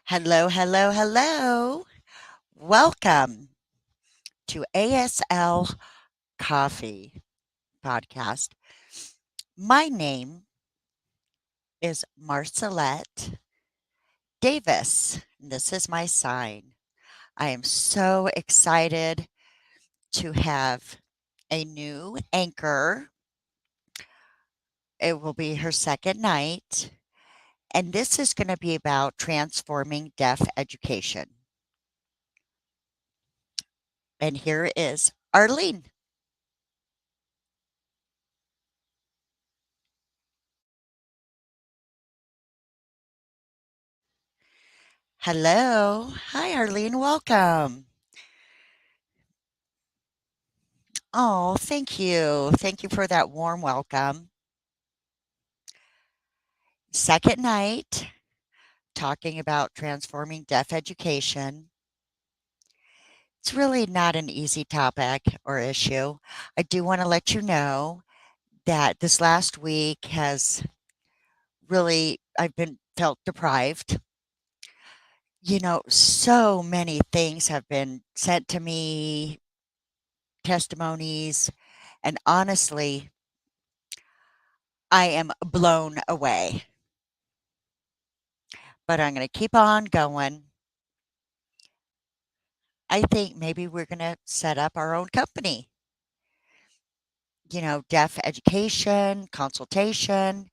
Hello, hello, hello. Welcome to ASL Coffee Podcast. My name is Marcelette Davis. This is my sign. I am so excited to have a new anchor. It will be her second night, and this is going to be about transforming deaf education. And here is Arlene. Hello. Hi, Arlene. Welcome. Oh, thank you. Thank you for that warm welcome. Second night, talking about transforming deaf education. It's really not an easy topic or issue. I do want to let you know that this last week has really, I've been felt deprived. So many things have been sent to me, testimonies, and honestly, I am blown away. But I'm going to keep on going. I think maybe we're going to set up our own company. Deaf education, consultation.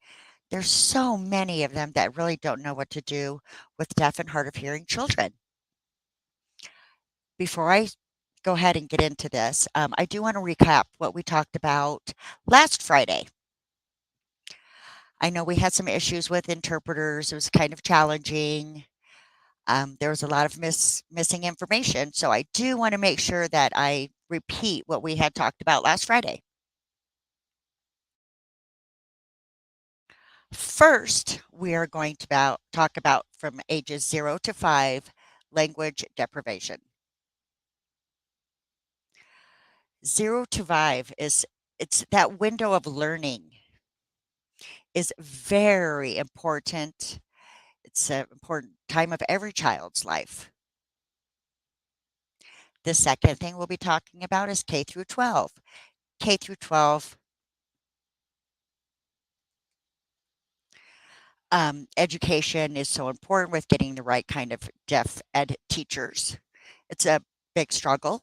There's so many of them that really don't know what to do with deaf and hard of hearing children. Before I go ahead and get into this, I do want to recap what we talked about last Friday. I know we had some issues with interpreters. It was kind of challenging. There was a lot of missing information. So I do want to make sure that I repeat what we had talked about last Friday. First, we are going to talk about from ages 0 to 5 language deprivation. 0 to 5 it's that window of learning is very important. It's an important time of every child's life. The second thing we'll be talking about is K through 12. K through 12 education is so important with getting the right kind of deaf ed teachers. It's a big struggle.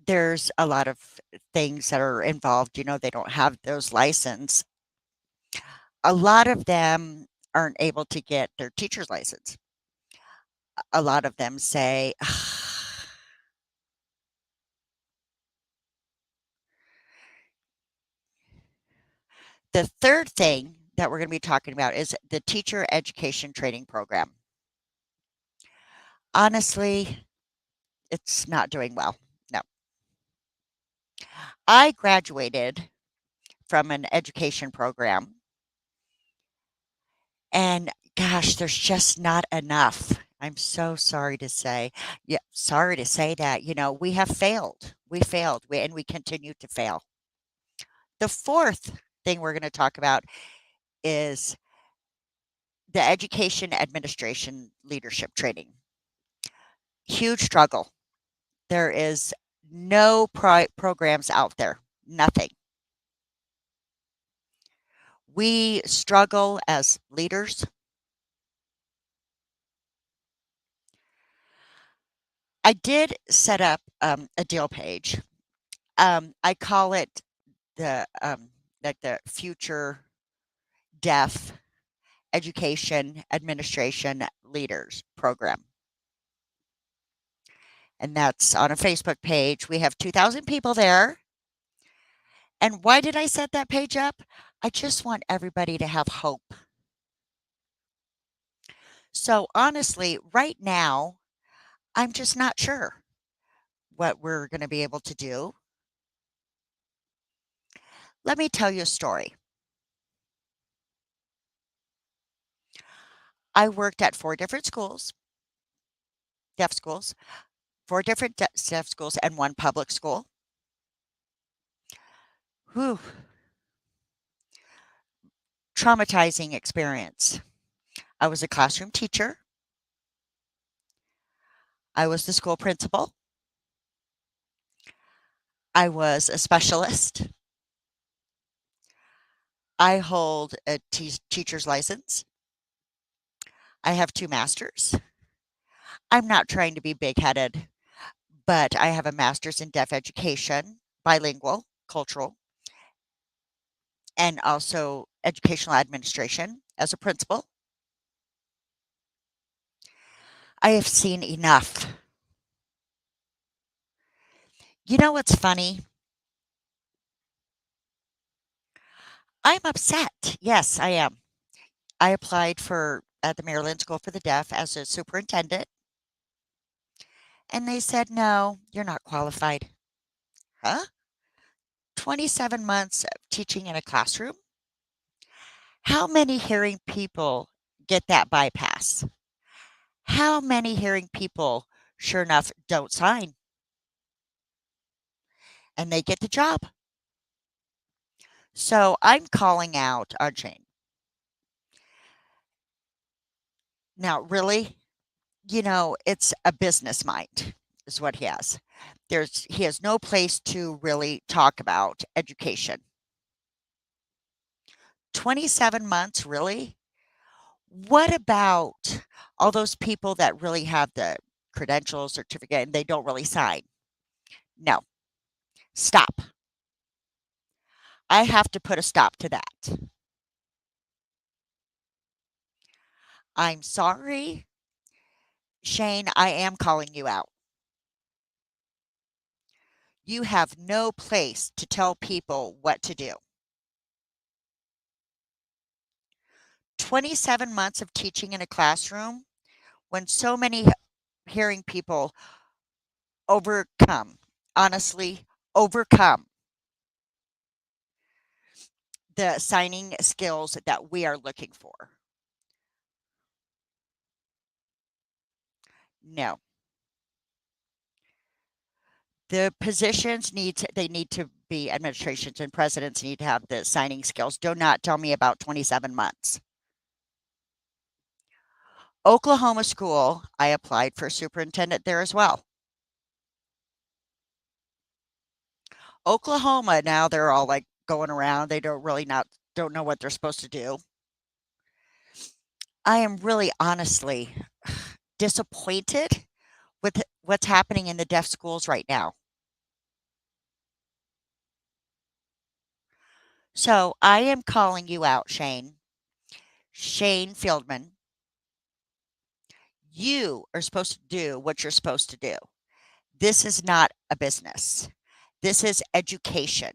There's a lot of things that are involved. They don't have those license. A lot of them aren't able to get their teacher's license. A lot of them say, the third thing that we're going to be talking about is the teacher education training program. Honestly, it's not doing well. No. I graduated from an education program, and gosh, there's just not enough. I'm so sorry to say. Yeah, sorry to say that. We have failed. We failed, and we continue to fail. The fourth thing we're going to talk about is the education administration leadership training. Huge struggle. There is no programs out there, nothing. We struggle as leaders. I did set up a deal page. I call it the future deaf education administration leaders program. And that's on a Facebook page. We have 2,000 people there. And why did I set that page up? I just want everybody to have hope. So honestly, right now, I'm just not sure what we're going to be able to do. Let me tell you a story. I worked at 4 different schools, deaf schools, 4 different deaf schools, and 1 public school. Whew. Traumatizing experience. I was a classroom teacher. I was the school principal. I was a specialist. I hold a teacher's license. I have 2 masters. I'm not trying to be big-headed, but I have a master's in deaf education, bilingual, cultural, and also educational administration as a principal. I have seen enough. You know what's funny? I'm upset. Yes, I am. I applied for at the Maryland School for the Deaf as a superintendent, and they said, "No, you're not qualified." Huh? 27 months of teaching in a classroom? How many hearing people get that bypass? How many hearing people, sure enough, don't sign and they get the job? So I'm calling out on Shane. Now, really, it's a business mind is what he has. He has no place to really talk about education. 27 months, really? What about all those people that really have the credentials, certificate, and they don't really sign? No, stop. I have to put a stop to that. I'm sorry, Shane, I am calling you out. You have no place to tell people what to do. 27 months of teaching in a classroom when so many hearing people overcome, honestly, overcome the signing skills that we are looking for. No. The positions need to be administrations and presidents need to have the signing skills. Do not tell me about 27 months. Oklahoma school, I applied for superintendent there as well. Oklahoma, now they're all like going around. They don't know what they're supposed to do. I am really honestly disappointed with what's happening in the deaf schools right now. So I am calling you out, Shane. Shane Fieldman. You are supposed to do what you're supposed to do. This is not a business. This is education.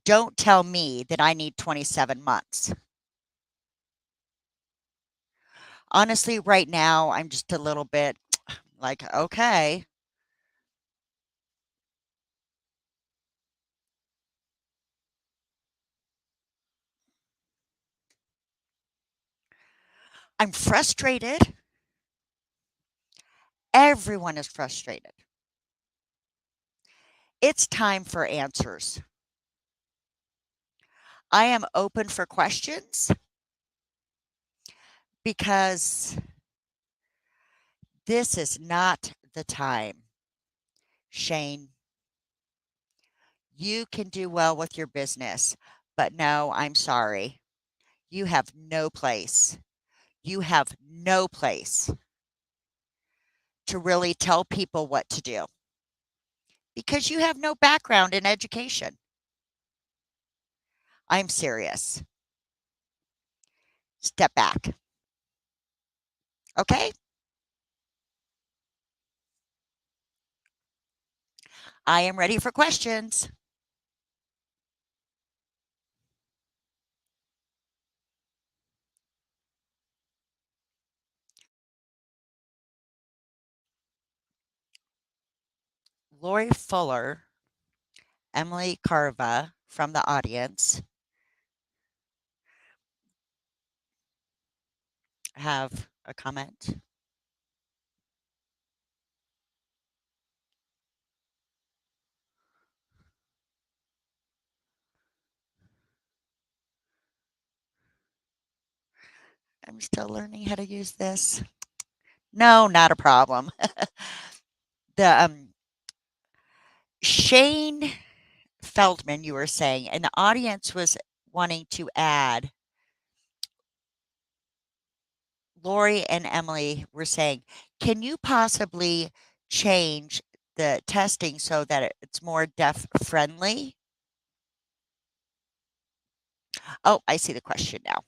Don't tell me that I need 27 months. Honestly, right now, I'm just a little bit like, okay. I'm frustrated. Everyone is frustrated. It's time for answers. I am open for questions because this is not the time. Shane, you can do well with your business, but no, I'm sorry. You have no place. You have no place to really tell people what to do because you have no background in education. I'm serious. Step back. Okay? I am ready for questions. Lori Fuller, Emily Carva from the audience have a comment. I'm still learning how to use this. No, not a problem. The Shane Feldman, you were saying, and the audience was wanting to add, Lori and Emily were saying, can you possibly change the testing so that it's more deaf friendly? Oh, I see the question now.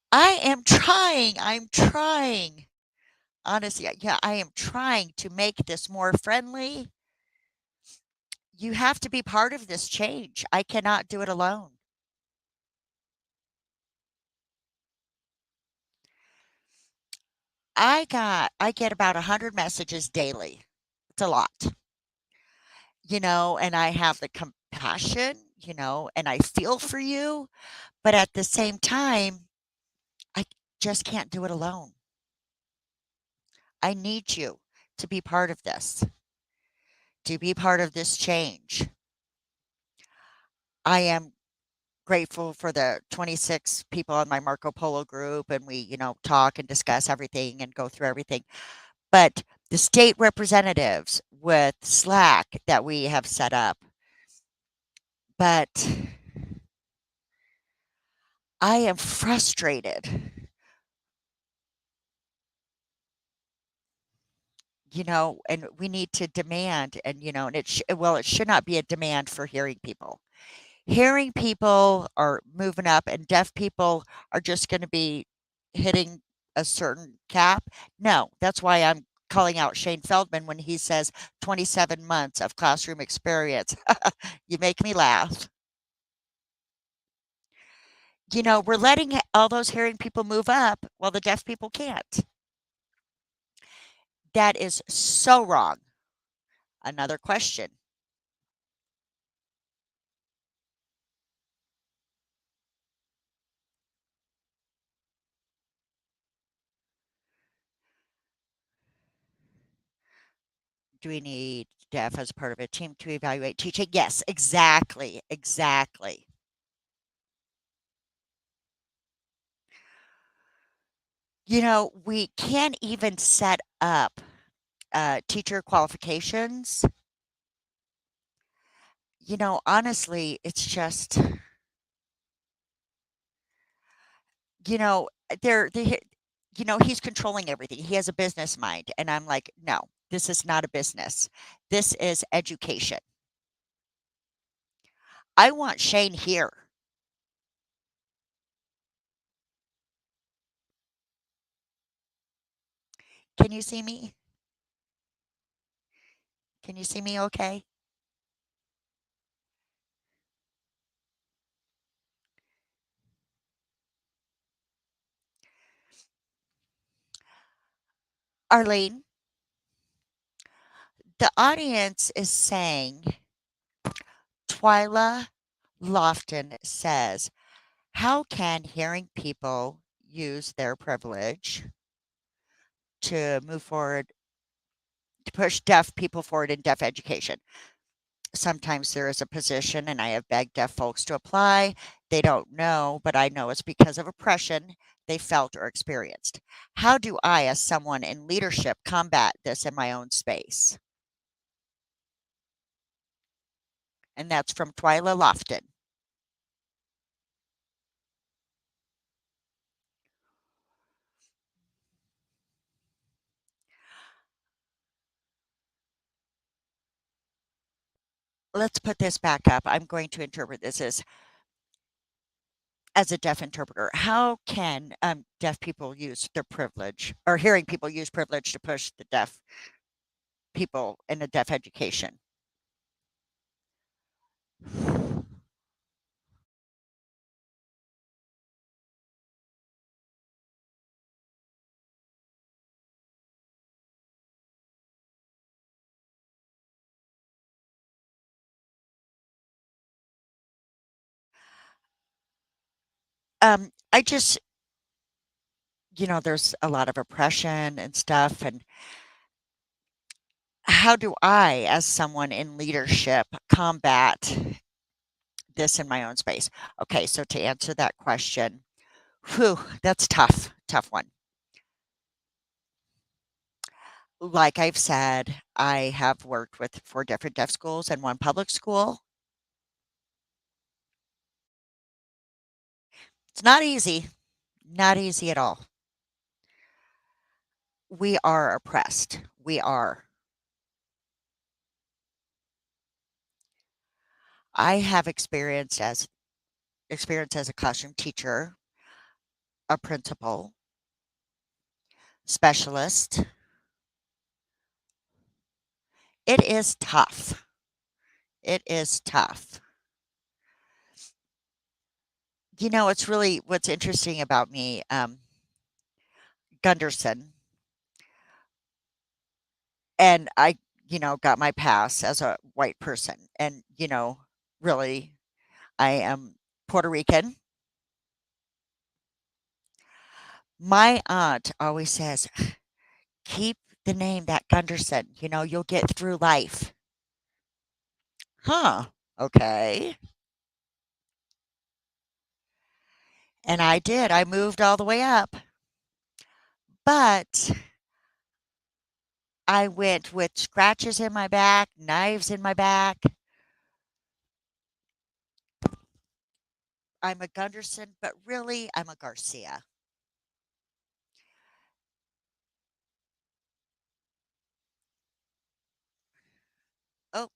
I am trying. I'm trying. Honestly, yeah, I am trying to make this more friendly. You have to be part of this change. I cannot do it alone. I get about 100 messages daily. It's a lot, and I have the compassion, and I feel for you, but at the same time, I just can't do it alone. I need you to be part of this, to be part of this change. I am grateful for the 26 people on my Marco Polo group, and we, talk and discuss everything and go through everything. But the state representatives with Slack that we have set up, but I am frustrated, and we need to demand, and it should not be a demand for hearing people. Hearing people are moving up, and deaf people are just going to be hitting a certain cap. No, that's why I'm calling out Shane Feldman when he says 27 months of classroom experience. You make me laugh. We're letting all those hearing people move up while the deaf people can't. That is so wrong. Another question. Do we need deaf as part of a team to evaluate teaching? Yes, exactly. Exactly. We can't even set up teacher qualifications. Honestly, it's just, you know, they, he's controlling everything. He has a business mind. And I'm like, no, this is not a business. This is education. I want Shane here. Can you see me? Can you see me okay? Arlene, the audience is saying, Twyla Lofton says, how can hearing people use their privilege to move forward, to push deaf people forward in deaf education? Sometimes there is a position, and I have begged deaf folks to apply. They don't know, but I know it's because of oppression they felt or experienced. How do I, as someone in leadership, combat this in my own space? And that's from Twyla Lofton. Let's put this back up. I'm going to interpret this as a deaf interpreter. How can deaf people use their privilege, or hearing people use privilege to push the deaf people in a deaf education? I just, there's a lot of oppression and stuff, and How do I, as someone in leadership, combat this in my own space? Okay, so to answer that question, whew, that's tough, tough one. Like I've said, I have worked with 4 different deaf schools and 1 public school. It's not easy, not easy at all. We are oppressed. We are. I have experience as a classroom teacher, a principal, specialist. It is tough. It is tough. It's really what's interesting about me, Gunderson, and I, got my pass as a white person. And, really, I am Puerto Rican. My aunt always says, keep the name that Gunderson, you'll get through life. Huh. Okay. And I did. I moved all the way up. But I went with scratches in my back, knives in my back. I'm a Gunderson, but really, I'm a Garcia. Oh,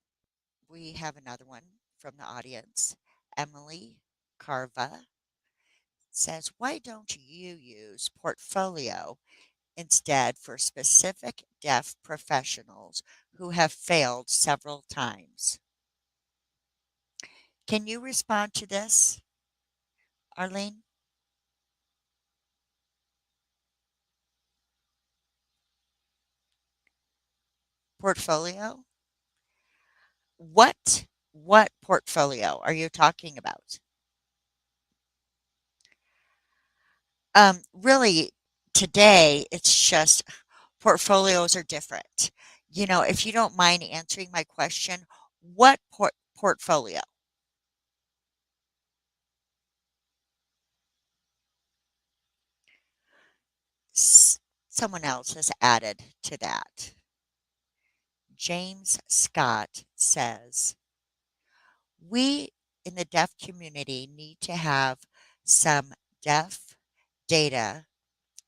we have another one from the audience. Emily Carva says, why don't you use portfolio instead for specific deaf professionals who have failed several times? Can you respond to this, Arlene? Portfolio? What portfolio are you talking about? Really, today it's just portfolios are different. If you don't mind answering my question, what portfolio? Someone else has added to that. James Scott says, we in the deaf community need to have some deaf data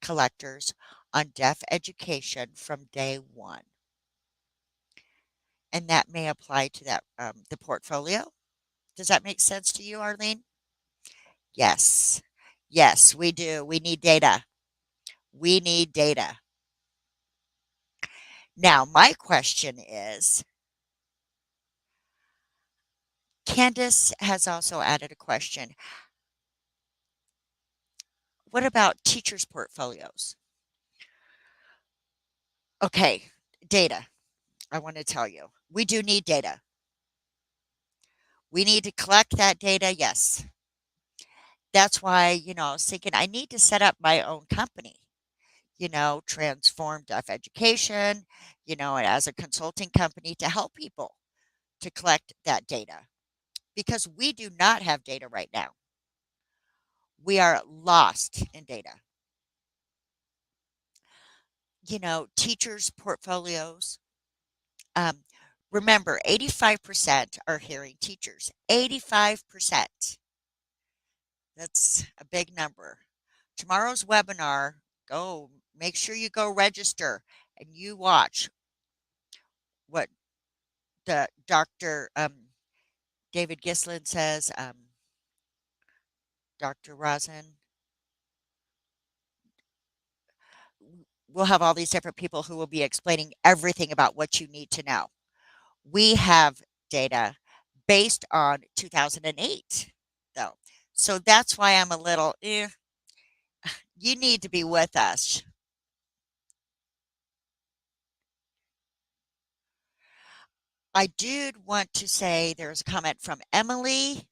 collectors on deaf education from day one. And that may apply to the portfolio. Does that make sense to you, Arlene? Yes. Yes, we do. We need data. We need data. Now, my question is, Candace has also added a question. What about teachers' portfolios? Okay, data. I want to tell you, we do need data. We need to collect that data. Yes. That's why, I was thinking I need to set up my own company, transform deaf education, as a consulting company to help people to collect that data because we do not have data right now. We are lost in data. Teachers' portfolios. Um, Remember, 85% are hearing teachers. 85%. That's a big number. Tomorrow's webinar, go make sure you go register and you watch what the Dr. David Gislin says, Dr. Rosin. We'll have all these different people who will be explaining everything about what you need to know. We have data based on 2008, though. So that's why I'm a little, you need to be with us. I did want to say there's a comment from Emily,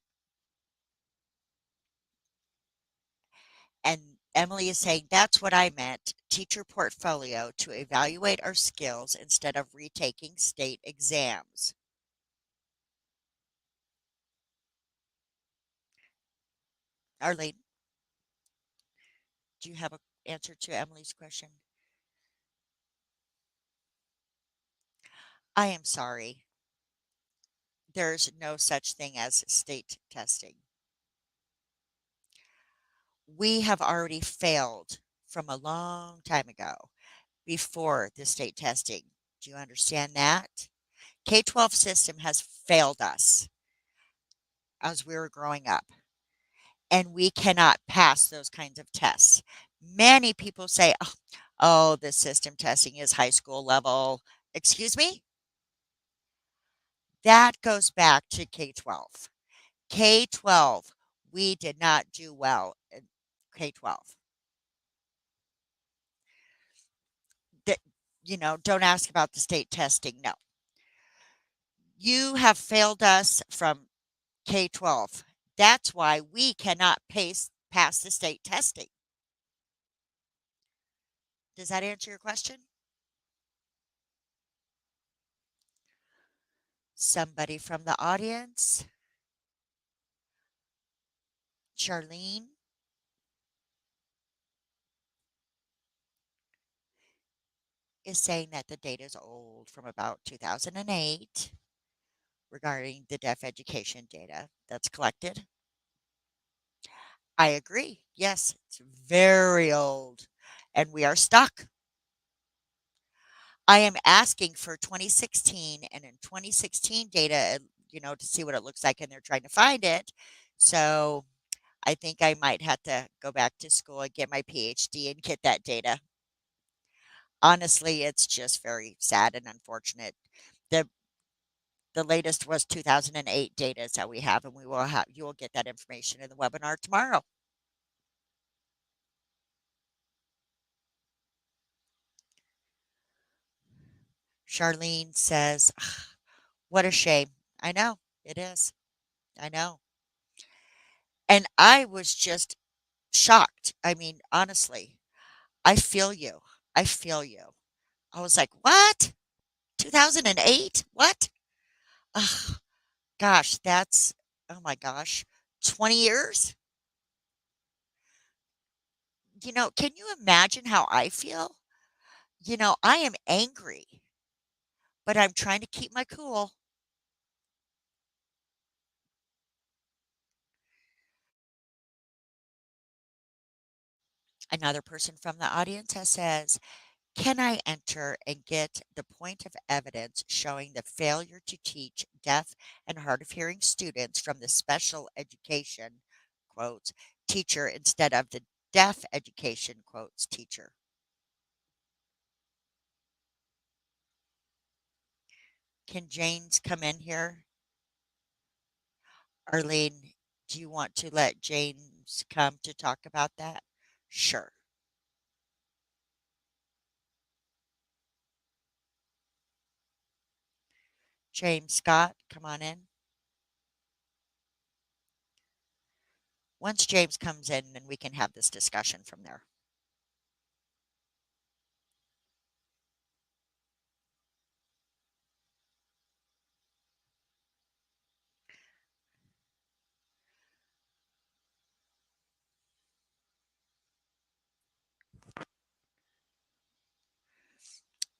and Emily is saying that's what I meant. Teacher portfolio to evaluate our skills instead of retaking state exams. Arlene, do you have an answer to Emily's question? I am sorry. There's no such thing as state testing. We have already failed from a long time ago before the state testing. Do you understand that? K 12 system has failed us as we were growing up, and we cannot pass those kinds of tests. Many people say, oh, the system testing is high school level. Excuse me? That goes back to K 12. K 12, we did not do well in K 12. That, don't ask about the state testing. No. You have failed us from K 12. That's why we cannot pass the state testing. Does that answer your question? Somebody from the audience? Charlene is saying that the data is old from about 2008 regarding the deaf education data that's collected. I agree. Yes, it's very old and we are stuck. I am asking for 2016 and in 2016 data, to see what it looks like, and they're trying to find it. So I think I might have to go back to school and get my PhD and get that data. Honestly, it's just very sad and unfortunate. The the latest was 2008 data that we have, and you will get that information in the webinar tomorrow. Charlene says, "What a shame." I know it is. I know, and I was just shocked. I mean, honestly, I feel you. I feel you. I was like, "What? 2008? What? Ugh, gosh, that's oh my gosh, 20 years." Can you imagine how I feel? I am angry, but I'm trying to keep my cool. Another person from the audience has says, "Can I enter and get the point of evidence showing the failure to teach deaf and hard of hearing students from the special education quotes teacher instead of the deaf education quotes teacher?" Can James come in here? Arlene, do you want to let James come to talk about that? Sure. James Scott, come on in. Once James comes in, then we can have this discussion from there.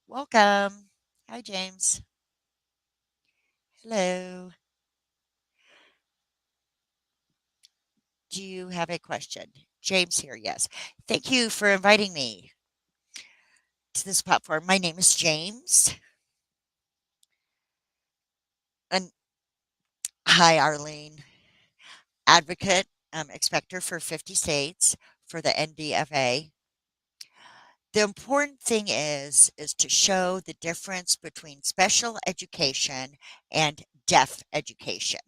Welcome. Hi, James. Hello. Do you have a question? James here, yes. Thank you for inviting me to this platform. My name is James. And hi, Arlene. Advocate, expector for 50 states for the NDFA. The important thing is to show the difference between special education and deaf education.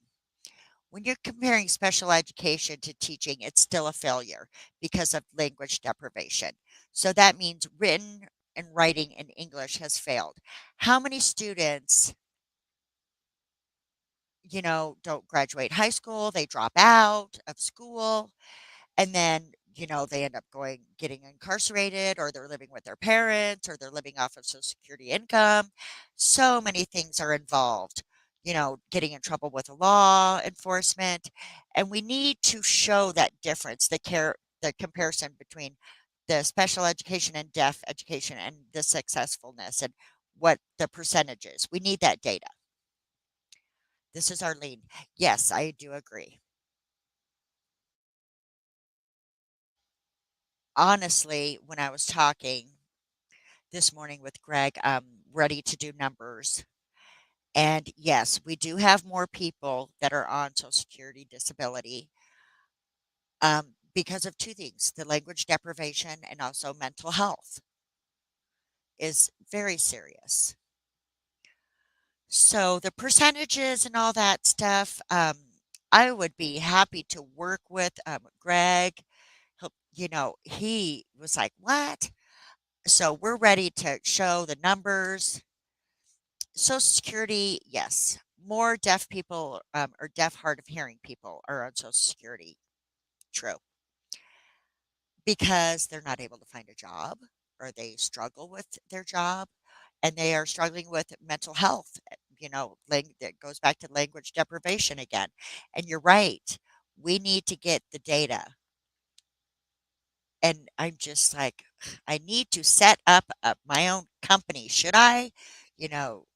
When you're comparing special education to teaching, it's still a failure because of language deprivation. So that means written and writing in English has failed. How many students, don't graduate high school, they drop out of school, and then They end up getting incarcerated, or they're living with their parents, or they're living off of Social Security income. So many things are involved, getting in trouble with law enforcement. And we need to show that difference, the comparison between the special education and deaf education and the successfulness and what the percentages. We need that data. This is Arlene. Yes, I do agree. Honestly, when I was talking this morning with Greg, ready to do numbers. And yes, we do have more people that are on Social Security disability because of two things: the language deprivation and also mental health is very serious. So the percentages and all that stuff, I would be happy to work with Greg. He was like, "What?" So we're ready to show the numbers. Social Security, yes, more deaf people or deaf, hard of hearing people are on Social Security. True, because they're not able to find a job, or they struggle with their job, and they are struggling with mental health. That goes back to language deprivation again. And you're right. We need to get the data. And I'm just like, I need to set up my own company. Should I,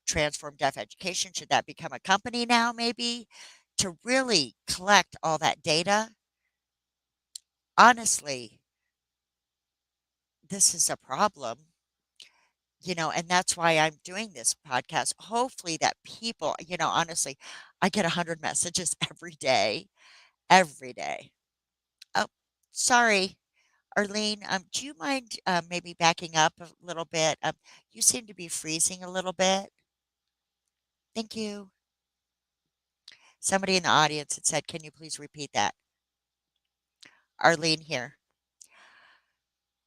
transform deaf education? Should that become a company now, maybe, to really collect all that data? Honestly, this is a problem, and that's why I'm doing this podcast. Hopefully, that people, honestly, I get 100 messages every day. Oh, sorry. Arlene, do you mind maybe backing up a little bit? You seem to be freezing a little bit. Thank you. Somebody in the audience had said, "Can you please repeat that?" Arlene here.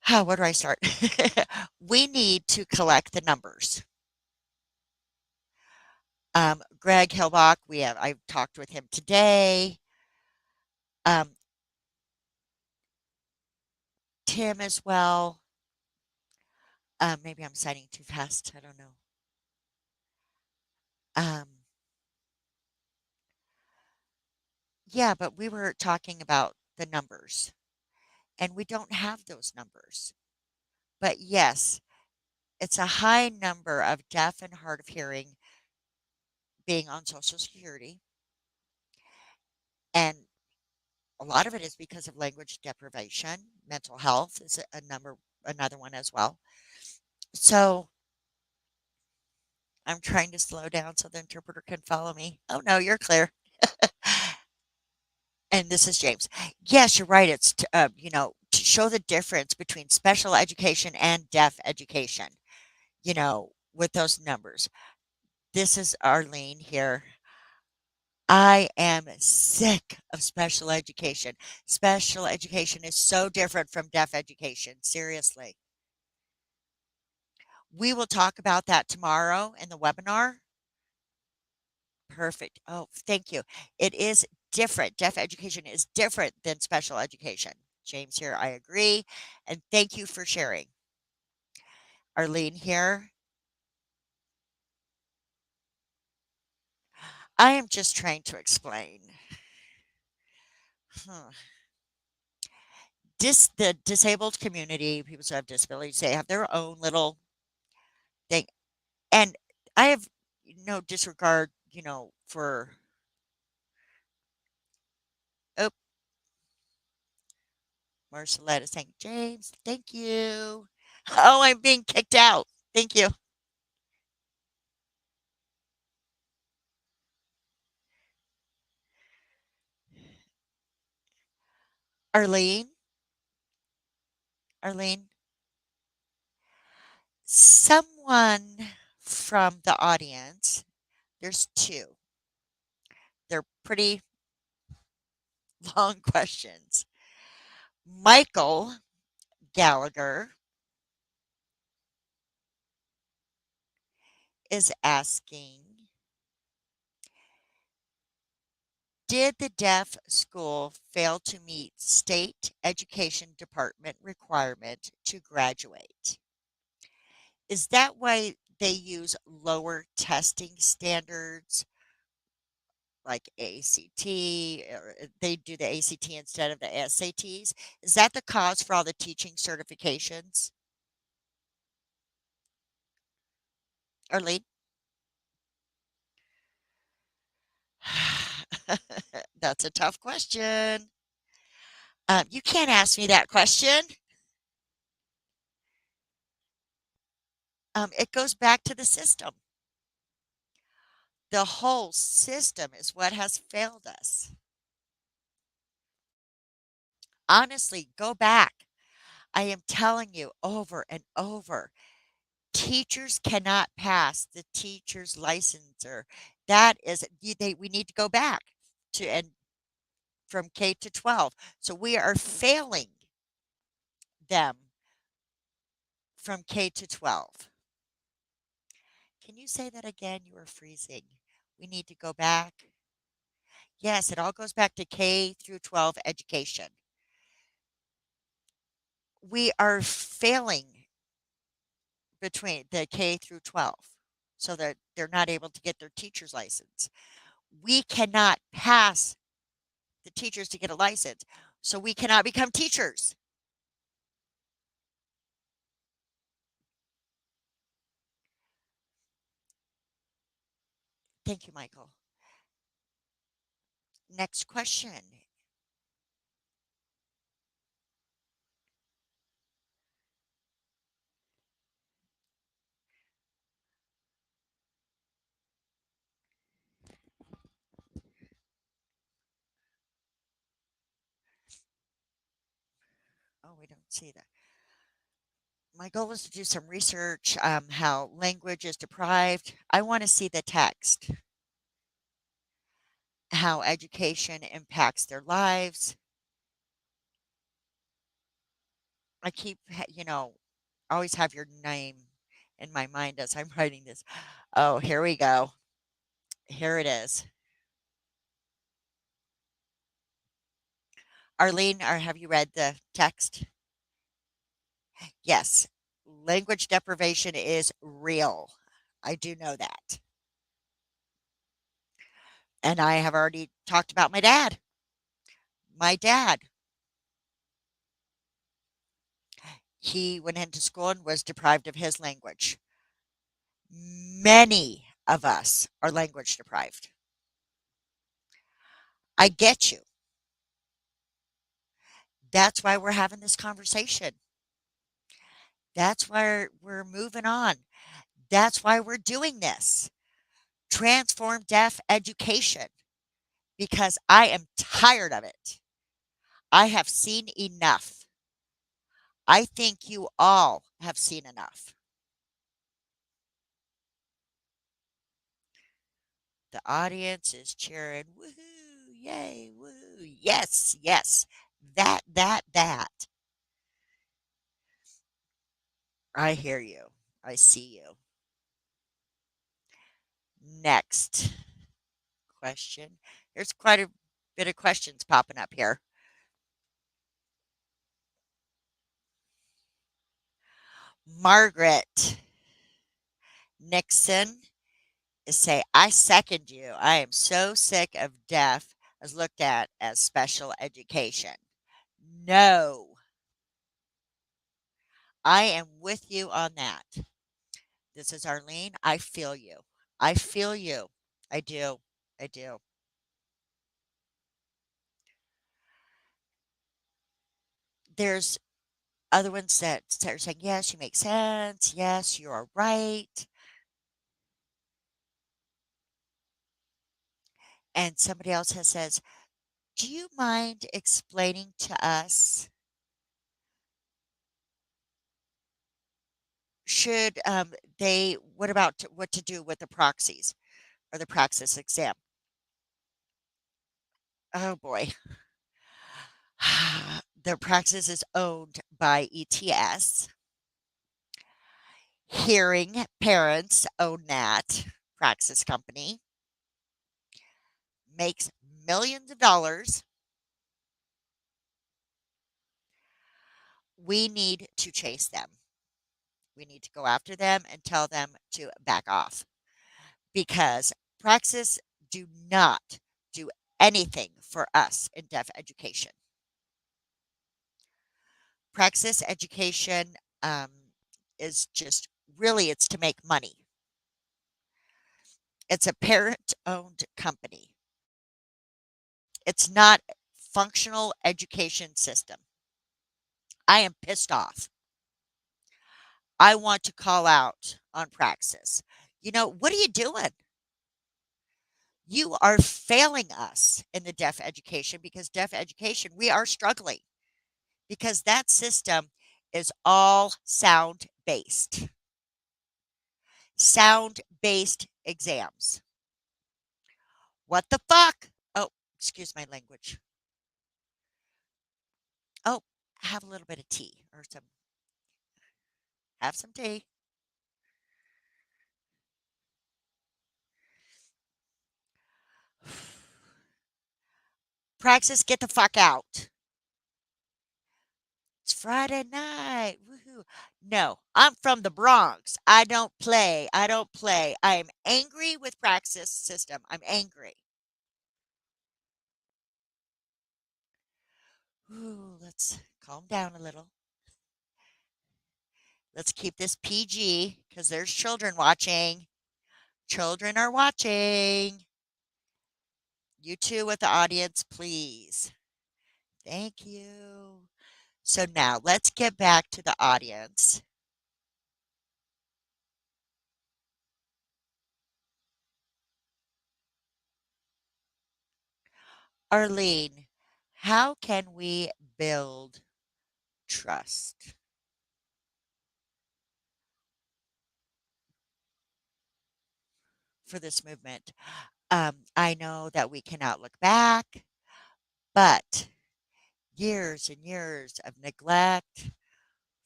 Where do I start? We need to collect the numbers. Greg Hillbach, I've talked with him today. Um, Tim as well. Maybe I'm signing too fast. I don't know. Um, yeah, but we were talking about the numbers, and we don't have those numbers. But yes, it's a high number of deaf and hard of hearing being on Social Security, and a lot of it is because of language deprivation. Mental health is another one as well. So I'm trying to slow down so the interpreter can follow me. Oh no, you're clear. And this is James. Yes, you're right. It's to show the difference between special education and deaf education. With those numbers. This is Arlene here. I am sick of special education. Special education is so different from deaf education. Seriously. We will talk about that tomorrow in the webinar. Perfect. Oh, thank you. It is different. Deaf education is different than special education. James here, I agree. And thank you for sharing. Arlene here. I am just trying to explain. Huh. The disabled community, people who have disabilities, they have their own little thing. And I have no disregard, for, oh, Marcelette is saying, James, thank you. Oh, I'm being kicked out. Thank you. Arlene, Arlene, someone from the audience, there's two. They're pretty long questions. Michael Gallagher is asking, Did the deaf school fail to meet state education department requirement to graduate? Is that why they use lower testing standards like ACT, or they do the ACT instead of the SATs? Is that the cause for all the teaching certifications? Arlene? That's a tough question. You can't ask me that question. It goes back to the system. The whole system is what has failed us. Honestly, go back. I am telling you over and over, teachers cannot pass the teacher's licensure. That is, we need to go back to and from K to 12. So we are failing them from K to 12. Can you say that again? You are freezing. We need to go back. Yes, it all goes back to K through 12 education. We are failing between the K through 12 so that they're not able to get their teacher's license. We cannot pass the teachers to get a license, so we cannot become teachers. Thank you, Michael. Next question. Oh, we don't see that. My goal is to do some research how language is deprived. I want to see the text, how education impacts their lives. I keep, always have your name in my mind as I'm writing this. Oh, here we go. Here it is. Arlene, or have you read the text? Yes. Language deprivation is real. I do know that. And I have already talked about my dad. My dad, he went into school and was deprived of his language. Many of us are language deprived. I get you. That's why we're having this conversation. That's why we're moving on. That's why we're doing this. Transform deaf education because I am tired of it. I have seen enough. I think you all have seen enough. The audience is cheering, woohoo, yay, woo, yes, yes, that. I hear you. I see you. Next question. There's quite a bit of questions popping up here. Margaret Nixon is say, I second you. I am so sick of deaf as looked at as special education. No, I am with you on that. This is Arlene. I feel you. I feel you. I do. I do. There's other ones that are saying, yes, you make sense. Yes, you are right. And somebody else has says, do you mind explaining to us, should they, what about what to do with the proxies or the praxis exam? Oh boy. The praxis is owned by ETS. Hearing parents own that praxis company. Makes millions of dollars, we need to chase them. We need to go after them and tell them to back off because Praxis do not do anything for us in deaf education. Praxis education um, is just really it's to make money. It's a parent-owned company. It's not a functional education system. I am pissed off. I want to call out on Praxis. What are you doing? You are failing us in the deaf education because deaf education, we are struggling because that system is all sound based exams. What the fuck? Oh, excuse my language. Oh, have a little bit of tea or have some tea. Praxis, get the fuck out. It's Friday night. Woohoo. No, I'm from the Bronx. I don't play. I don't play. I am angry with Praxis system. I'm angry. Ooh, let's calm down a little. Let's keep this PG because there's children watching. Children are watching. You too with the audience, please. Thank you. So now let's get back to the audience. Arlene, how can we build trust for this movement? I know that we cannot look back, but years and years of neglect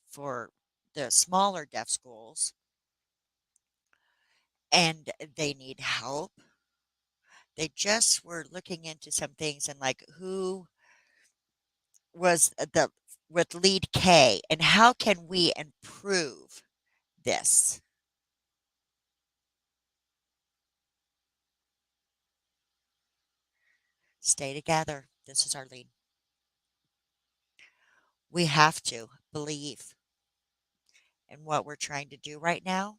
for the smaller deaf schools, and they need help. They just were looking into some things and like who was the with lead K and how can we improve this? Stay together. This is our lead. We have to believe in what we're trying to do right now.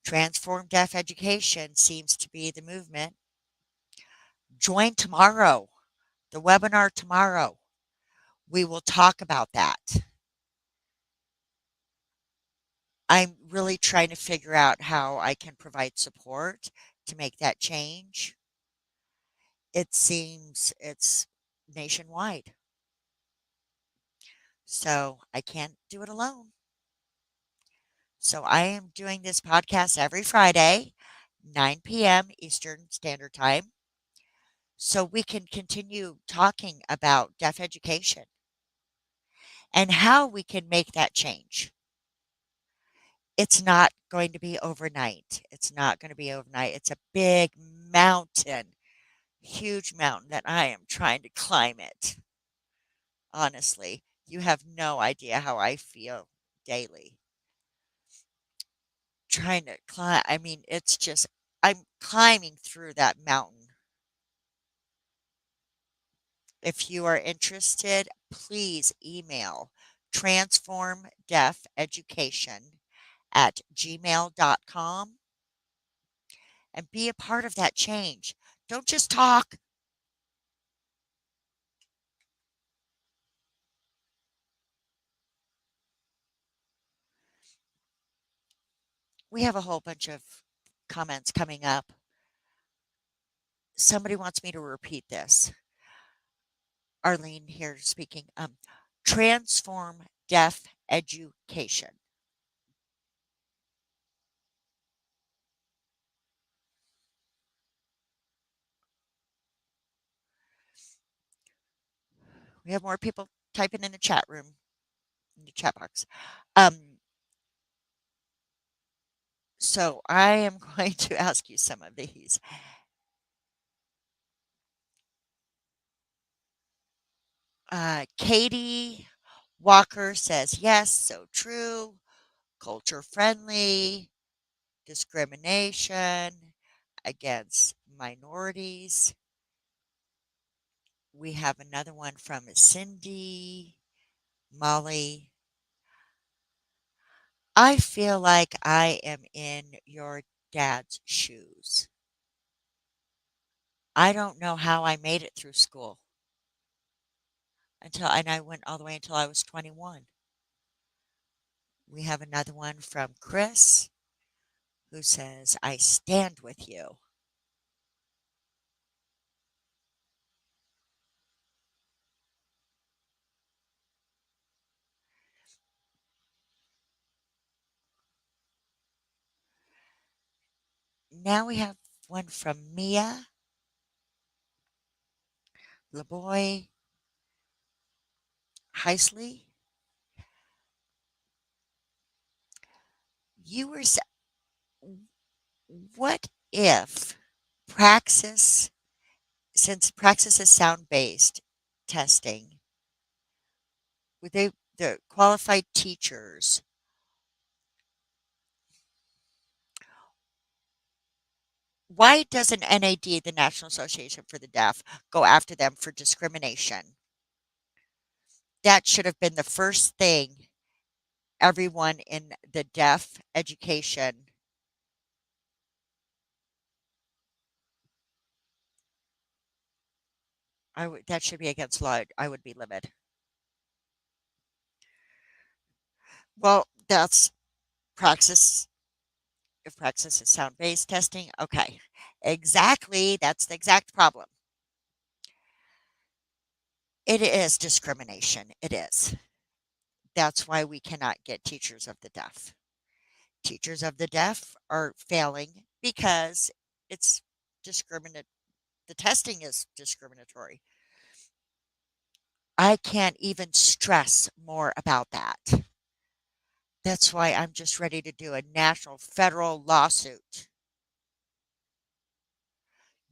Transform deaf education seems to be the movement. Join tomorrow, the webinar tomorrow. We will talk about that. I'm really trying to figure out how I can provide support to make that change. It seems it's nationwide. So I can't do it alone. So I am doing this podcast every Friday, 9 p.m. Eastern Standard Time, so we can continue talking about deaf education and how we can make that change. It's not going to be overnight. It's not going to be overnight. It's a big mountain, huge mountain that I am trying to climb it. Honestly, you have no idea how I feel daily trying to climb. I mean, it's just, I'm climbing through that mountain. If you are interested, please email transformdeafeducation at gmail.com and be a part of that change. Don't just talk. We have a whole bunch of comments coming up. Somebody wants me to repeat this. Arlene here speaking. Transform deaf education. We have more people typing in the chat room, in the chat box. Um, so I am going to ask you some of these. Katie Walker says, yes, so true. Culture friendly, discrimination against minorities. We have another one from Cindy, Molly. I feel like I am in your dad's shoes. I don't know how I made it through school and I went all the way until I was 21. We have another one from Chris who says, I stand with you. Now we have one from Mia LeBoy Heisley. You were, what if Praxis, since Praxis is sound based testing, would the qualified teachers, why doesn't NAD, the National Association for the Deaf, go after them for discrimination? That should have been the first thing everyone in the deaf education. That should be against law. I would be livid. Well, that's Praxis. If Praxis is sound based testing, okay. Exactly. That's the exact problem. It is discrimination. It is. That's why we cannot get teachers of the deaf. Teachers of the deaf are failing because it's discriminate. The testing is discriminatory. I can't even stress more about that. That's why I'm just ready to do a national federal lawsuit.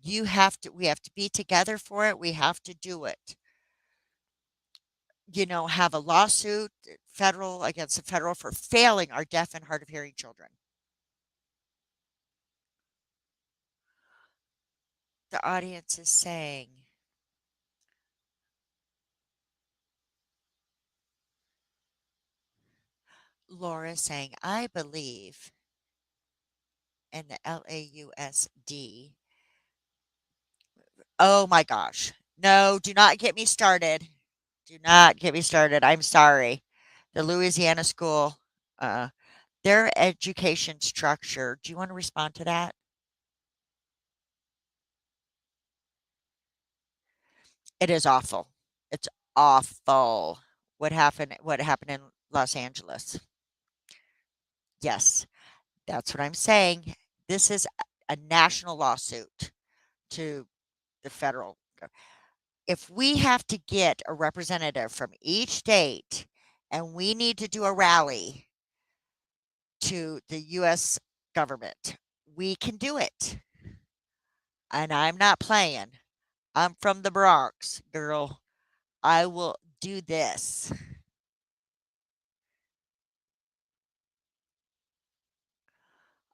We have to be together for it. We have to do it. Have a lawsuit federal against the federal for failing our deaf and hard of hearing children. The audience is saying, Laura saying, I believe in the LAUSD. Oh my gosh. No, do not get me started. Do not get me started. I'm sorry. The Louisiana school, uh, their education structure. Do you want to respond to that? It is awful. It's awful. What happened in Los Angeles? Yes, that's what I'm saying. This is a national lawsuit to the federal. If we have to get a representative from each state and we need to do a rally to the US government, we can do it. And I'm not playing. I'm from the Bronx, girl. I will do this.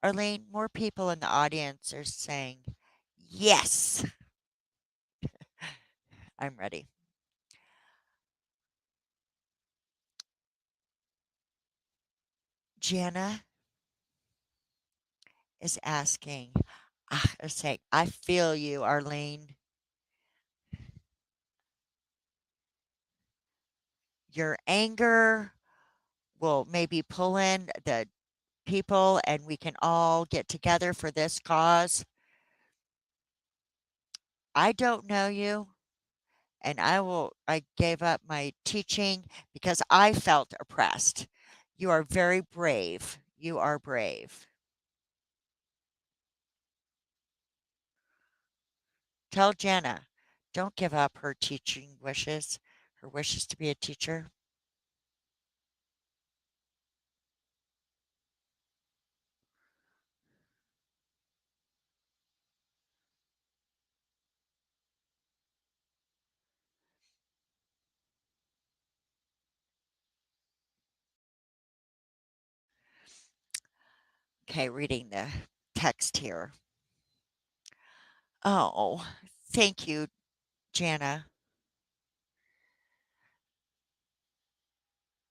Arlene, more people in the audience are saying, yes, I'm ready. Jana is asking, saying, I feel you, Arlene. Your anger will maybe pull in the people and we can all get together for this cause. I don't know you, and I gave up my teaching because I felt oppressed. You are very brave. You are brave. Tell Jenna, don't give up her teaching wishes, her wishes to be a teacher. Okay, reading the text here. Oh, thank you, Jana.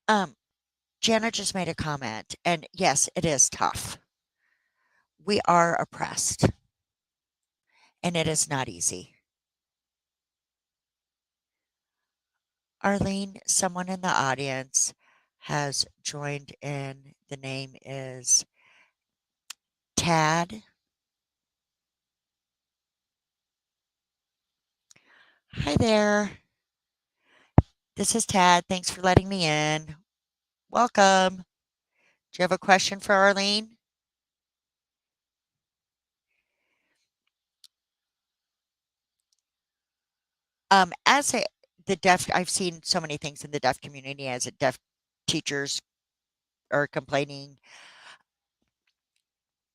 Um, Jana just made a comment, and yes, it is tough. We are oppressed, and it is not easy. Arlene, someone in the audience has joined in. The name is Tad. Hi there. This is Tad. Thanks for letting me in. Welcome. Do you have a question for Arlene? As a the deaf, I've seen so many things in the deaf community as a deaf teachers are complaining,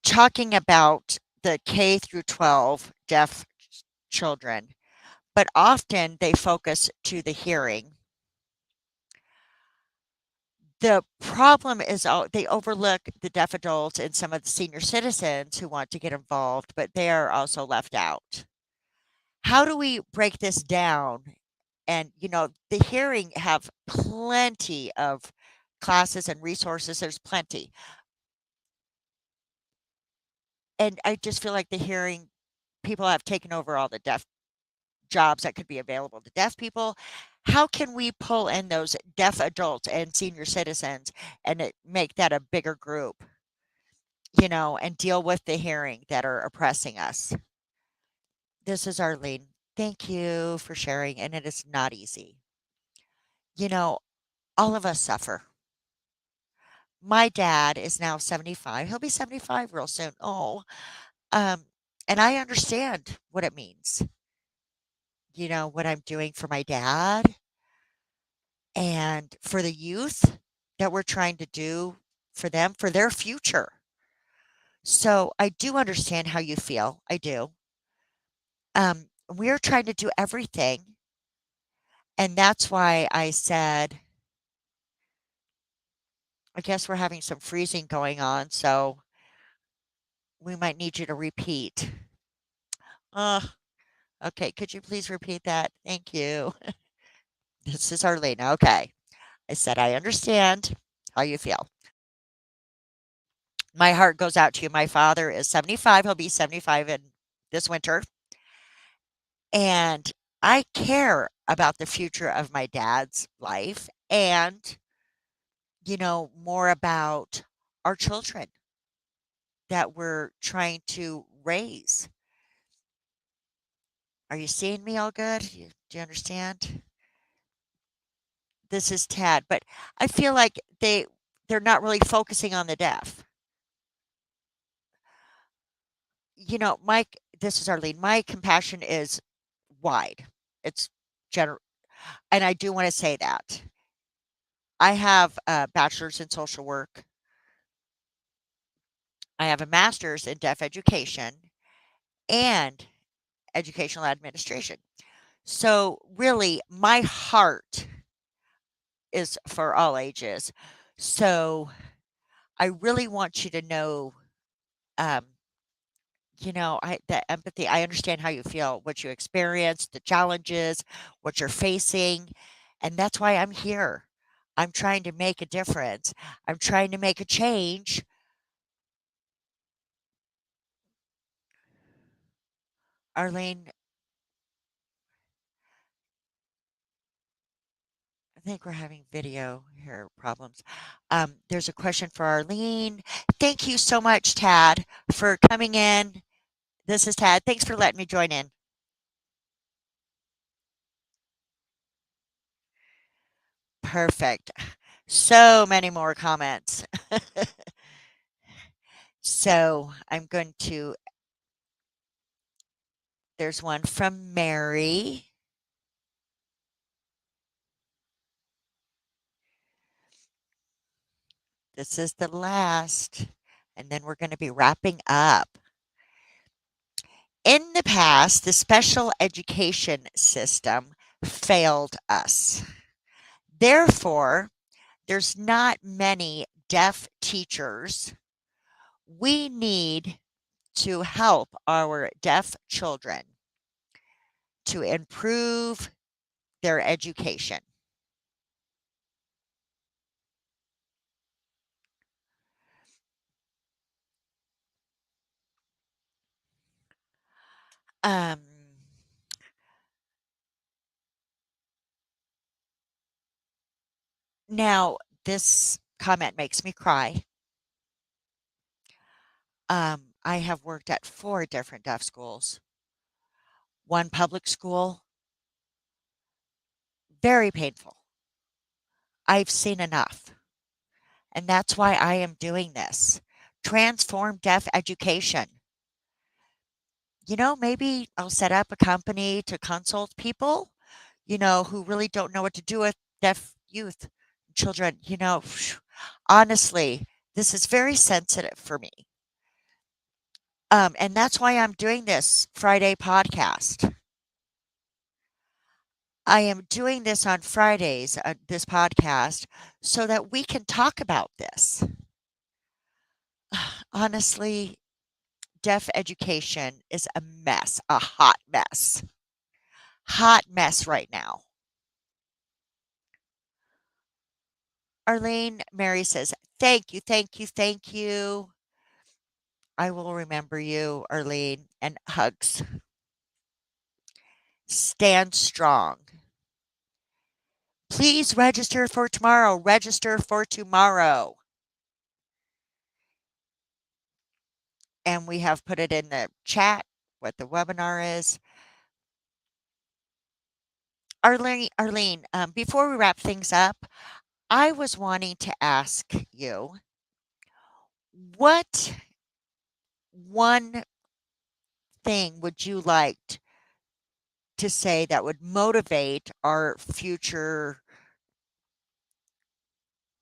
talking about the K through 12 deaf children, but often they focus to the hearing. The problem is they overlook the deaf adults and some of the senior citizens who want to get involved, but they are also left out. How do we break this down? And, the hearing have plenty of classes and resources. There's plenty. And I just feel like the hearing people have taken over all the deaf jobs that could be available to deaf people. How can we pull in those deaf adults and senior citizens and make that a bigger group, and deal with the hearing that are oppressing us? This is Arlene. Thank you for sharing. And it is not easy. You know, all of us suffer. My dad is now 75. He'll be 75 real soon. Oh, um, and I understand what it means. What I'm doing for my dad and for the youth that we're trying to do for them, for their future. So I do understand how you feel. I do. We're trying to do everything. And that's why I said, I guess we're having some freezing going on. So we might need you to repeat. Uh, okay. Could you please repeat that? Thank you. This is Arlene. Okay. I said, I understand how you feel. My heart goes out to you. My father is 75. He'll be 75 in this winter. And I care about the future of my dad's life and, more about our children that we're trying to raise. Are you seeing me all good? Do you understand? This is Tad, but I feel like they're not really focusing on the deaf. Mike, this is Arlene. My compassion is wide. It's general, and I do want to say that. I have a bachelor's in social work. I have a master's in deaf education and educational administration. So, really, my heart is for all ages. So, I really want you to know, um, the empathy. I understand how you feel, what you experienced, the challenges, what you're facing. And that's why I'm here. I'm trying to make a difference. I'm trying to make a change. Arlene, I think we're having video here problems. There's a question for Arlene. Thank you so much, Tad, for coming in. This is Tad. Thanks for letting me join in. Perfect. So many more comments. So I'm going to, there's one from Mary. This is the last, and then we're going to be wrapping up. In the past, the special education system failed us. Therefore, there's not many deaf teachers We need to help our deaf children to improve their education. Um, Now, this comment makes me cry. I have worked at 4 different deaf schools. One public school, very painful. I've seen enough, and that's why I am doing this. Transform deaf education. Maybe I'll set up a company to consult people, who really don't know what to do with deaf youth, children. Honestly, this is very sensitive for me. And that's why I'm doing this Friday podcast. I am doing this on Fridays, this podcast, so that we can talk about this. Honestly, deaf education is a mess, a hot mess right now. Arlene, Mary says, thank you, thank you, thank you. I will remember you, Arlene, and hugs. Stand strong. Please register for tomorrow. Register for tomorrow. And we have put it in the chat what the webinar is. Arlene, before we wrap things up, I was wanting to ask you, what one thing would you like to say that would motivate our future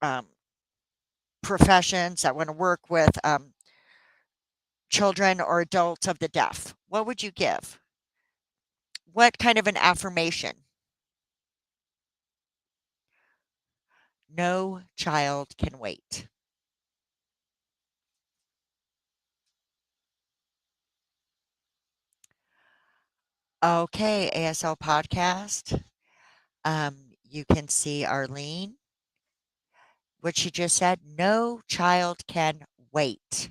um, professions that want to work with children or adults of the deaf? What would you give? What kind of an affirmation? No child can wait. Okay, ASL podcast. You can see Arlene, what she just said. No child can wait.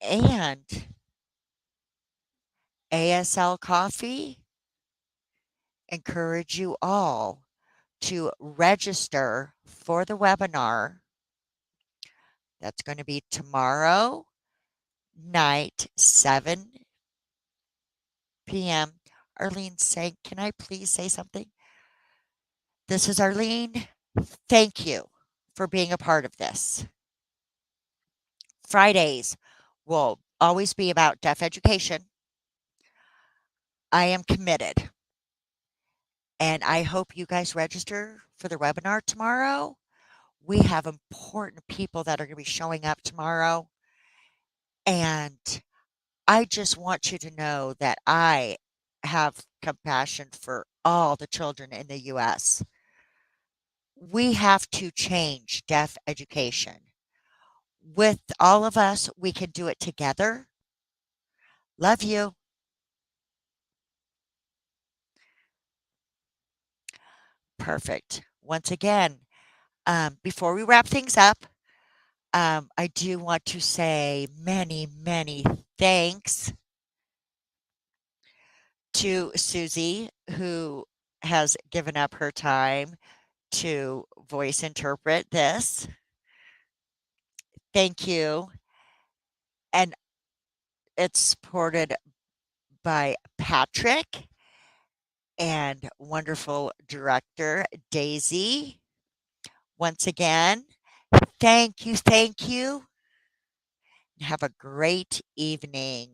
And ASL Coffee encourage you all to register for the webinar. That's going to be tomorrow night, 7 p.m. Arlene, can I please say something? This is Arlene. Thank you for being a part of this. Fridays will always be about deaf education. I am committed. And I hope you guys register for the webinar tomorrow. We have important people that are going to be showing up tomorrow. And I just want you to know that I have compassion for all the children in the U.S. We have to change deaf education. With all of us, we can do it together. Love you. Perfect. Once again, before we wrap things up, I do want to say many, many thanks to Susie, who has given up her time to voice interpret this. Thank you. And it's supported by Patrick and wonderful director Daisy. Once again, thank you. Have a great evening.